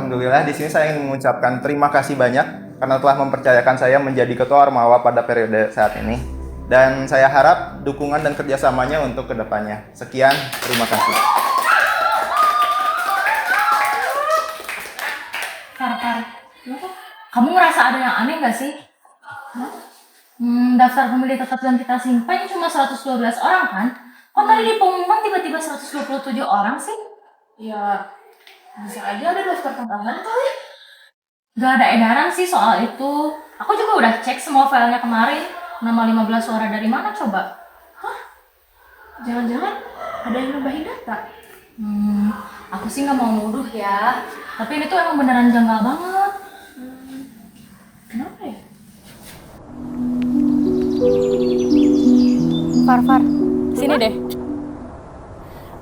Alhamdulillah di sini saya ingin mengucapkan terima kasih banyak karena telah mempercayakan saya menjadi ketua Ormawa pada periode saat ini. Dan saya harap dukungan dan kerjasamanya untuk kedepannya. Sekian, terima kasih. Far, kamu ngerasa ada yang aneh gak sih? Daftar pemilih tetap dan kita simpan cuma 112 orang kan? Kok tadi di pengumuman tiba-tiba 127 orang sih? Ya, bisa aja ada daftar tambahan kali. Gak ada edaran sih soal itu. Aku juga udah cek semua filenya kemarin. Nama 15 suara dari mana coba? Jangan-jangan ada yang nambahin data. Aku sih gak mau nuduh ya. Tapi ini tuh emang beneran janggal banget. Kenapa ya? Far, sini deh.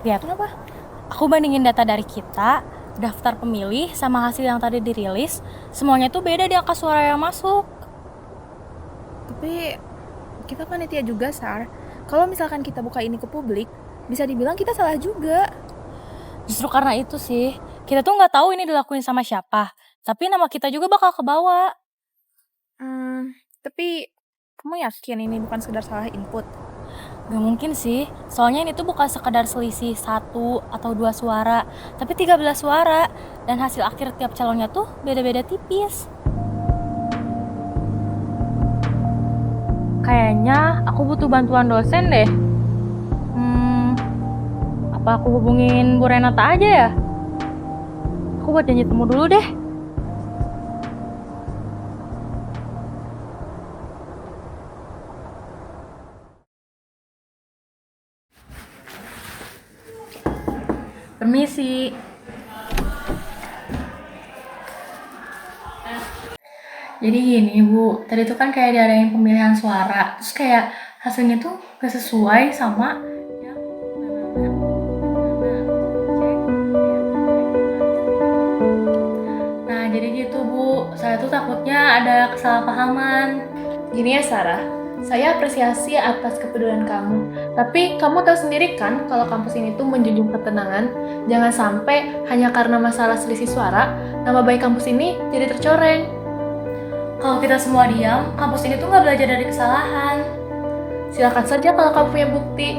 Lihat. Kenapa? Aku bandingin data dari kita, daftar pemilih, sama hasil yang tadi dirilis. Semuanya tuh beda di angka suara yang masuk. Tapi kita panitia juga, Sar. Kalau misalkan kita buka ini ke publik, bisa dibilang kita salah juga. Justru karena itu sih, kita tuh nggak tahu ini dilakuin sama siapa. Tapi nama kita juga bakal kebawa. Tapi kamu yakin ini bukan sekedar salah input? Gak mungkin sih, soalnya ini tuh bukan sekedar selisih 1 atau 2 suara, tapi 13 suara. Dan hasil akhir tiap calonnya tuh beda-beda tipis. Kayaknya aku butuh bantuan dosen deh. Apa aku hubungin Bu Renata aja ya? Aku buat janji temu dulu deh. Permisi. Jadi gini Bu, tadi tuh kan kayak diadain pemilihan suara, terus kayak hasilnya tuh gak sesuai sama yang Nah jadi gitu Bu, saya tuh takutnya ada kesalahpahaman. Gini ya, Sarah. Saya apresiasi atas kepedulian kamu. Tapi kamu tahu sendiri kan kalau kampus ini tuh menjunjung ketenangan. Jangan sampai hanya karena masalah selisih suara, nama baik kampus ini jadi tercoreng. Kalau kita semua diam, kampus ini tuh gak belajar dari kesalahan. Silakan saja kalau kamu punya bukti.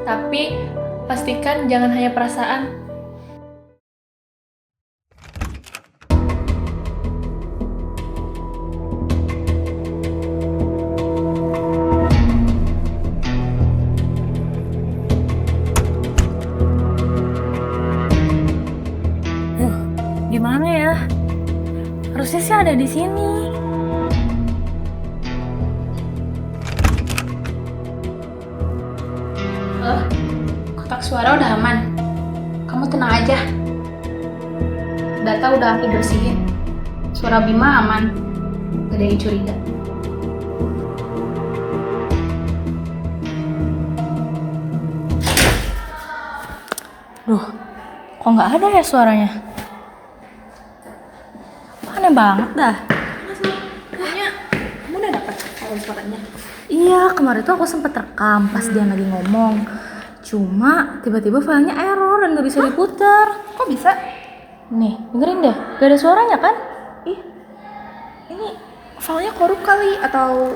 Tapi pastikan jangan hanya perasaan. Gimana ya? Harusnya sih ada di sini. Kotak suara udah aman. Kamu tenang aja. Data udah aku bersihin. Suara Bima aman. Gak ada yang curiga. Duh, kok nggak ada ya suaranya? Aneh banget dah. Pokoknya kamu udah dapat file suaranya. Iya, kemarin tuh aku sempet rekam pas dia lagi ngomong. Cuma tiba-tiba filenya error dan gak bisa diputar. Kok bisa? Nih, dengerin deh. Gak ada suaranya kan? Ih, ini filenya korup kali atau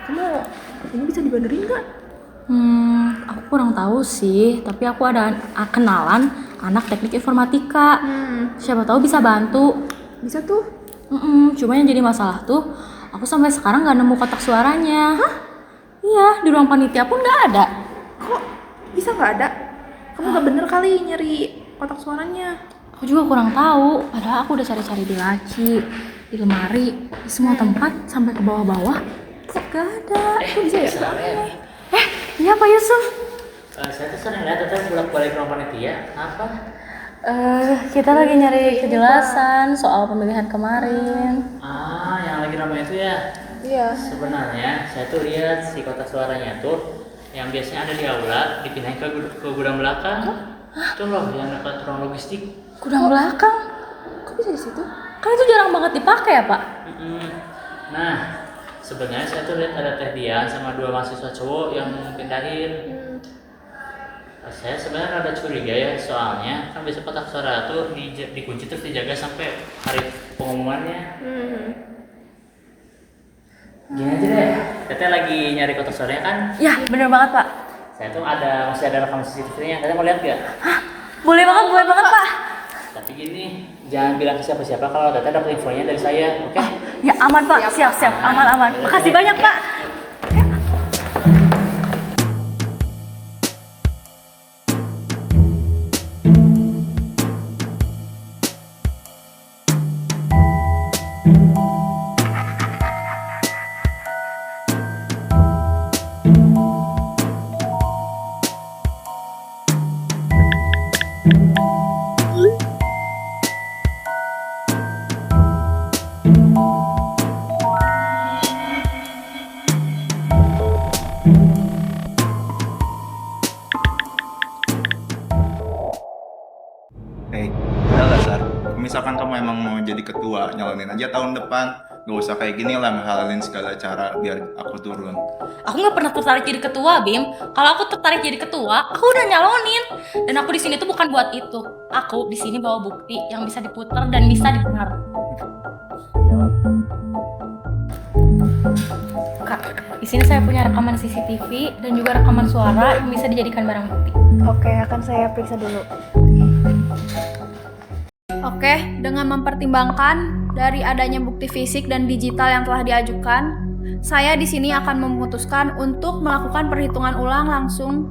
kamu ini bisa dibenerin nggak? Aku kurang tahu sih. Tapi aku ada kenalan anak teknik informatika. Siapa tahu bisa bantu. Bisa tuh. Cuma yang jadi masalah tuh, aku sampai sekarang gak nemu kotak suaranya. Hah? Iya, di ruang panitia pun gak ada. Kok bisa nggak ada? Kamu nggak bener kali nyari kotak suaranya. Aku juga kurang tahu. Padahal aku udah cari-cari di laci, di lemari, di semua tempat sampai ke bawah-bawah. Kok gak ada? Kok bisa ya? Iya Pak Yusuf. Saya tuh sering lihat teteh bolak-balik ruang panitia. Apa? Kita lagi nyari kejelasan soal pemilihan kemarin. Yang lagi ramai itu ya. Iya. Sebenarnya saya tuh lihat si kotak suaranya tuh yang biasanya ada di aula dipindahin ke gudang belakang. Itu loh yang dekat ruang logistik. Gudang belakang? Kok bisa di situ? Kan itu jarang banget dipakai ya Pak? Nah, sebenarnya saya tuh lihat ada Teh Dian sama 2 mahasiswa cowok yang pindahin. Saya sebenarnya rada curiga ya, soalnya kan biasa kotak suara tuh dikunci terus dijaga sampai hari pengumumannya. Gini aja deh, Teteh lagi nyari kotak suaranya kan? Ya, bener banget Pak. Saya tuh masih ada rekaman CCTV-nya, Teteh mau lihat gak? Boleh banget Pak. Tapi gini, jangan bilang ke siapa-siapa kalau Teteh dapat infonya dari saya, oke? Ya aman Pak, siap, aman. Makasih banyak Pak. Udah lah Sar, misalkan kamu emang mau jadi ketua, nyalonin aja tahun depan. Gak usah kayak gini lah, menghalalin segala cara biar aku turun. Aku nggak pernah tertarik jadi ketua, Bim. Kalau aku tertarik jadi ketua, aku udah nyalonin. Dan aku di sini tuh bukan buat itu. Aku di sini bawa bukti yang bisa diputar dan bisa didengar. Kak, di sini saya punya rekaman CCTV dan juga rekaman suara yang bisa dijadikan barang bukti. Oke, akan saya periksa dulu. Oke, dengan mempertimbangkan dari adanya bukti fisik dan digital yang telah diajukan, saya di sini akan memutuskan untuk melakukan perhitungan ulang langsung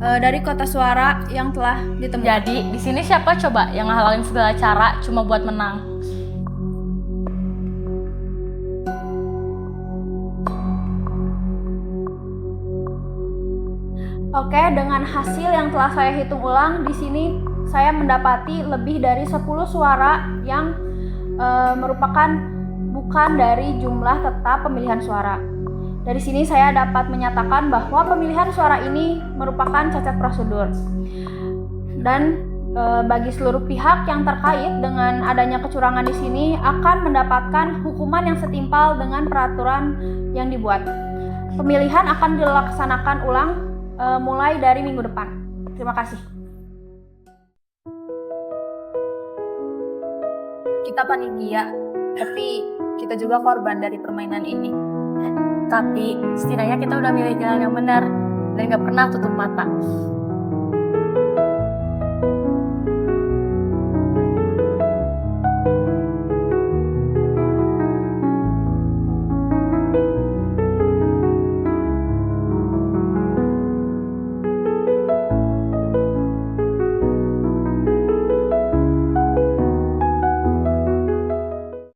dari kotak suara yang telah ditemukan. Jadi di sini siapa coba yang ngehalalin segala cara cuma buat menang? Oke, dengan hasil yang telah saya hitung ulang, di sini saya mendapati lebih dari 10 suara yang merupakan bukan dari jumlah tetap pemilihan suara. Dari sini saya dapat menyatakan bahwa pemilihan suara ini merupakan cacat prosedur. Dan bagi seluruh pihak yang terkait dengan adanya kecurangan di sini akan mendapatkan hukuman yang setimpal dengan peraturan yang dibuat. Pemilihan akan dilaksanakan ulang mulai dari minggu depan. Terima kasih. Kita panitia, tapi kita juga korban dari permainan ini. Tapi setidaknya kita udah milih jalan yang benar dan gak pernah tutup mata.